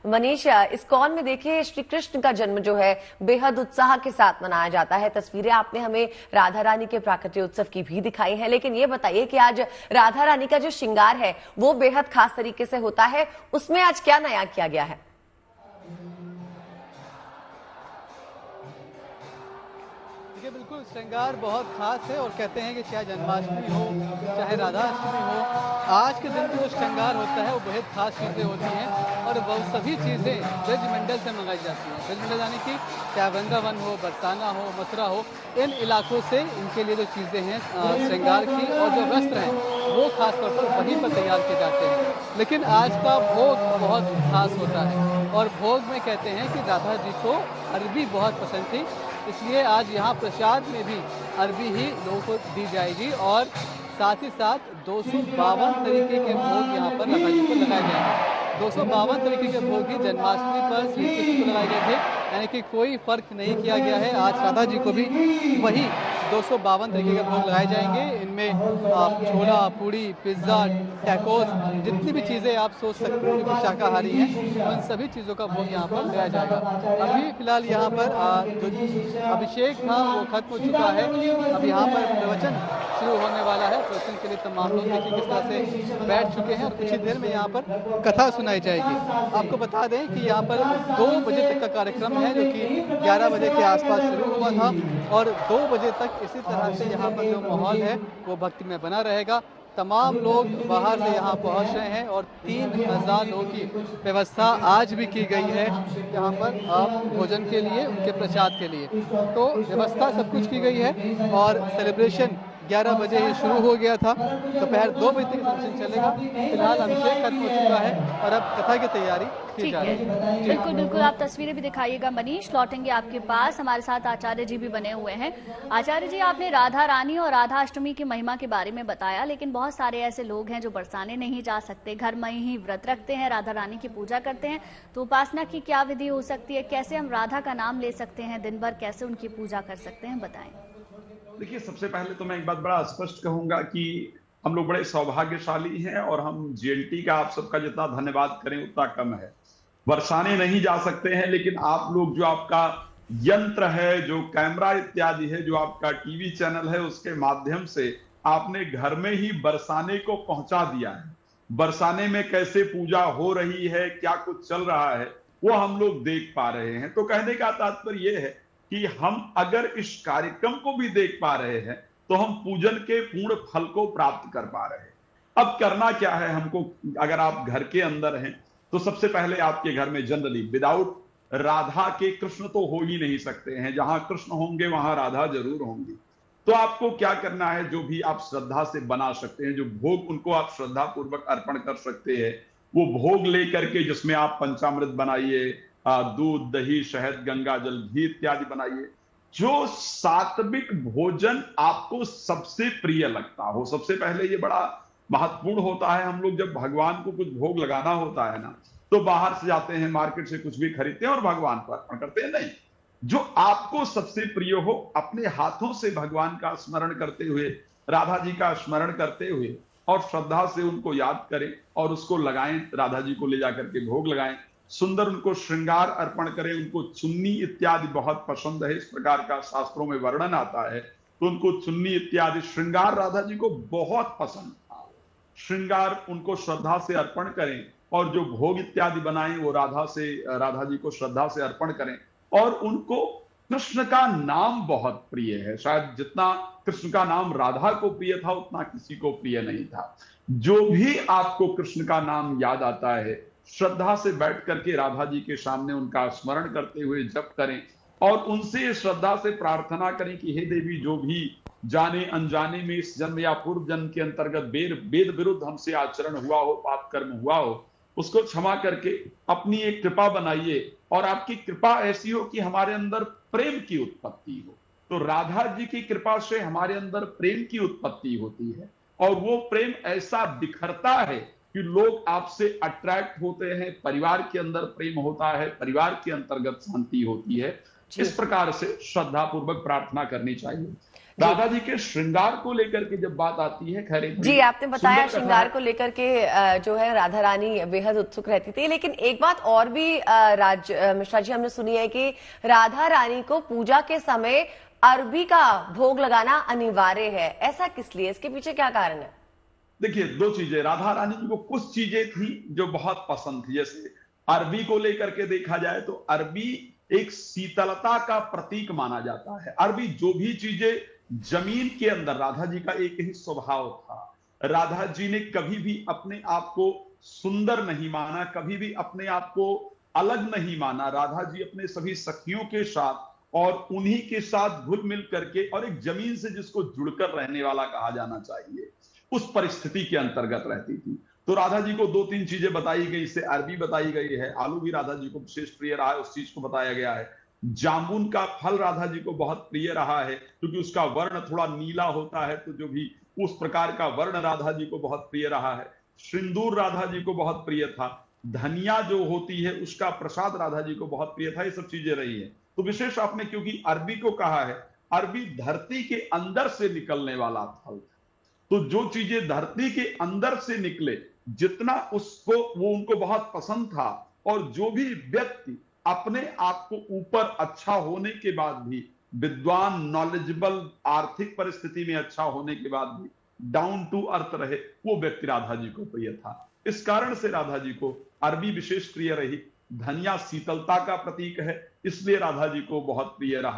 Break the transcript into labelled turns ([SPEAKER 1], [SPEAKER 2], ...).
[SPEAKER 1] Manish, ISKCON में देखिए श्री कृष्ण का जन्म जो है बेहद उत्साह के साथ मनाया जाता है। तस्वीरें आपने हमें राधा रानी के प्राकट्य उत्सव की भी दिखाई है, लेकिन ये बताइए कि आज राधा रानी का जो श्रृंगार है वो बेहद खास तरीके से होता है, उसमें आज क्या नया किया गया है?
[SPEAKER 2] देखिए, बिल्कुल श्रृंगार बहुत खास है और कहते हैं कि चाहे जन्माष्टमी हो चाहे राधाष्टमी हो, आज के दिन में जो श्रृंगार होता है वो बेहद खास चीज़ें होती हैं और वो सभी चीज़ें ब्रज मंडल से मंगाई जाती हैं। ब्रज मंडल यानी कि चाहे वृंदावन हो, बरसाना हो, मथुरा हो, इन इलाकों से इनके लिए जो चीज़ें हैं श्रृंगार की और जो वस्त्र हैं वो खास तौर पर वहीं पर तैयार किए जाते हैं। लेकिन आज का भोग बहुत खास होता है और भोग में कहते हैं कि राधा जी को अरबी बहुत पसंद थी, इसलिए आज यहाँ प्रसाद में भी अरबी ही लोगों को दी जाएगी और साथ ही साथ 252 तरीके के भोग यहाँ पर राधा जी को लगाए गए हैं। 252 तरीके के भोग ही जन्माष्टमी पर श्री कृष्ण को लगाए गए थे, यानी कि कोई फर्क नहीं किया गया है। आज राधा जी को भी वही 252 तरीके के भोग लगाए जाएंगे। इनमें छोला, पूड़ी, पिज्ज़ा, टैकोस, जितनी भी चीज़ें आप सोच सकते हो जो शाकाहारी हैं, उन सभी चीज़ों का भोग यहाँ पर लगाया जाएगा। अभी फिलहाल यहाँ पर जो अभिषेक था वो खत्म हो चुका है। अब यहाँ पर प्रवचन शुरू होने वाला है। प्रवचन के लिए तमाम लोग देखिए किस तरह से बैठ चुके हैं और कुछ ही देर में यहाँ पर कथा सुनाई जाएगी। आपको बता दें कि यहाँ पर 2 बजे तक का कार्यक्रम है, जो कि 11 बजे के आसपास शुरू हुआ था और 2 बजे तक इसी तरह से यहाँ पर जो माहौल है वो भक्ति में बना रहेगा। तमाम लोग बाहर से यहाँ पहुँच रहे हैं और 3000 लोगों की व्यवस्था आज भी की गई है यहाँ पर भोजन के लिए, उनके प्रसाद के लिए। तो व्यवस्था सब कुछ की गई है और सेलिब्रेशन 11 बजे ही शुरू हो गया था। दोपहर 2 बजे तक फंक्शन चलेगा। फिलहाल अभिषेक खत्म हो चुका है और अब कथा की तैयारी की जा रही है।
[SPEAKER 3] बिल्कुल बिल्कुल, आप तस्वीरें भी दिखाइएगा मनीष। लौटेंगे आपके पास, हमारे साथ आचार्य जी भी बने हुए हैं। आचार्य जी, आपने राधा रानी और राधा अष्टमी की महिमा के बारे में बताया, लेकिन बहुत सारे ऐसे लोग हैं जो बरसाने नहीं जा सकते, घर में ही व्रत रखते हैं, राधा रानी की पूजा करते हैं। तो उपासना की क्या विधि हो सकती है? कैसे हम राधा का नाम ले सकते हैं दिन भर? कैसे उनकी पूजा कर सकते हैं, बताएं।
[SPEAKER 4] देखिए, सबसे पहले तो मैं एक बात बड़ा स्पष्ट कहूंगा कि हम लोग बड़े सौभाग्यशाली हैं और हम जीएलटी का आप सबका जितना धन्यवाद करें उतना कम है। बरसाने नहीं जा सकते हैं, लेकिन आप लोग जो आपका यंत्र है, जो कैमरा इत्यादि है, जो आपका टीवी चैनल है, उसके माध्यम से आपने घर में ही बरसाने को पहुंचा दिया है। बरसाने में कैसे पूजा हो रही है, क्या कुछ चल रहा है, वो हम लोग देख पा रहे हैं। तो कहने का तात्पर्य यह है कि हम अगर इस कार्यक्रम को भी देख पा रहे हैं तो हम पूजन के पूर्ण फल को प्राप्त कर पा रहे हैं। अब करना क्या है हमको? अगर आप घर के अंदर हैं तो सबसे पहले आपके घर में जनरली विदाउट राधा के कृष्ण तो हो ही नहीं सकते हैं। जहां कृष्ण होंगे वहां राधा जरूर होंगी। तो आपको क्या करना है, जो भी आप श्रद्धा से बना सकते हैं, जो भोग उनको आप श्रद्धा पूर्वक अर्पण कर सकते हैं, वो भोग लेकर के जिसमें आप पंचामृत बनाइए, दूध, दही, शहद, गंगा जल, घी इत्यादि बनाइए। जो सात्विक भोजन आपको सबसे प्रिय लगता हो। सबसे पहले ये बड़ा महत्वपूर्ण होता है। हम लोग जब भगवान को कुछ भोग लगाना होता है ना, तो बाहर से जाते हैं, मार्केट से कुछ भी खरीदते हैं और भगवान को अर्पण करते हैं। नहीं, जो आपको सबसे प्रिय हो, अपने हाथों से भगवान का स्मरण करते हुए, राधा जी का स्मरण करते हुए और श्रद्धा से उनको याद करें और उसको लगाएं। राधा जी को ले जाकर के भोग लगाएं, सुंदर उनको श्रृंगार अर्पण करें। उनको चुन्नी इत्यादि बहुत पसंद है, इस प्रकार का शास्त्रों में वर्णन आता है। तो उनको चुन्नी इत्यादि श्रृंगार राधा जी को बहुत पसंद था। श्रृंगार उनको श्रद्धा से अर्पण करें और जो भोग इत्यादि बनाएं वो राधा जी को श्रद्धा से अर्पण करें। और उनको कृष्ण का नाम बहुत प्रिय है। शायद जितना कृष्ण का नाम राधा को प्रिय था उतना किसी को प्रिय नहीं था। जो भी आपको कृष्ण का नाम याद आता है, श्रद्धा से बैठ करके राधा जी के सामने उनका स्मरण करते हुए जप करें और उनसे श्रद्धा से प्रार्थना करें कि हे देवी, जो भी जाने अनजाने में इस जन्म या पूर्व जन्म के अंतर्गत वेद विरुद्ध हमसे आचरण हुआ हो, पाप कर्म हुआ हो, उसको क्षमा करके अपनी एक कृपा बनाइए और आपकी कृपा ऐसी हो कि हमारे अंदर प्रेम की उत्पत्ति हो। तो राधा जी की कृपा से हमारे अंदर प्रेम की उत्पत्ति होती है और वो प्रेम ऐसा बिखरता है कि लोग आपसे अट्रैक्ट होते हैं। परिवार के अंदर प्रेम होता है, परिवार के अंतर्गत शांति होती है।
[SPEAKER 1] जी।
[SPEAKER 4] इस प्रकार से श्रद्धा पूर्वक प्रार्थना करनी चाहिए। राधा जी के श्रृंगार को लेकर के जब बात आती है, खैर एक
[SPEAKER 1] जी,
[SPEAKER 4] बड़ी
[SPEAKER 1] आपने बताया
[SPEAKER 4] सुंदर कथा
[SPEAKER 1] श्रृंगार
[SPEAKER 4] है।
[SPEAKER 1] को लेकर के जो है राधा रानी बेहद उत्सुक रहती थी, लेकिन एक बात और भी मिश्रा जी हमने सुनी है कि राधा रानी को पूजा के समय अरबी का भोग लगाना अनिवार्य है। ऐसा किस लिए, इसके पीछे क्या कारण है?
[SPEAKER 4] देखिए, दो चीजें, राधा रानी जी को कुछ चीजें थी जो बहुत पसंद थी। जैसे अरबी को लेकर के देखा जाए तो अरबी एक शीतलता का प्रतीक माना जाता है। अरबी जो भी चीजें जमीन के अंदर, राधा जी का एक ही स्वभाव था। राधा जी ने कभी भी अपने आप को सुंदर नहीं माना, कभी भी अपने आप को अलग नहीं माना। राधा जी अपने सभी सखियों के साथ और उन्हीं के साथ घुल मिल करके, और एक जमीन से जिसको जुड़कर रहने वाला कहा जाना चाहिए, उस परिस्थिति के अंतर्गत रहती थी। तो राधा जी को दो तीन चीजें बताई गई, इससे अरबी बताई गई है, आलू भी राधा जी को विशेष प्रिय रहा है, उस चीज को बताया गया है। जामुन का फल राधा जी को बहुत प्रिय रहा है, क्योंकि उसका वर्ण थोड़ा नीला होता है, तो जो भी उस प्रकार का वर्ण राधा जी को बहुत प्रिय रहा है। सिंदूर राधा जी को बहुत प्रिय था। धनिया जो होती है उसका प्रसाद राधा जी को बहुत प्रिय था। ये सब चीजें रही है। तो विशेष आपने क्योंकि अरबी को कहा है, अरबी धरती के अंदर से निकलने वाला फल था। तो जो चीजें धरती के अंदर से निकले, जितना उसको वो उनको बहुत पसंद था, और जो भी व्यक्ति अपने आप को ऊपर अच्छा होने के बाद भी, विद्वान, नॉलेजेबल, आर्थिक परिस्थिति में अच्छा होने के बाद भी डाउन टू अर्थ रहे, वो व्यक्ति राधा जी को प्रिय था। इस कारण से राधा जी को अरबी विशेष प्रिय रही। धनिया शीतलता का प्रतीक है, इसलिए राधा जी को बहुत प्रिय रहा।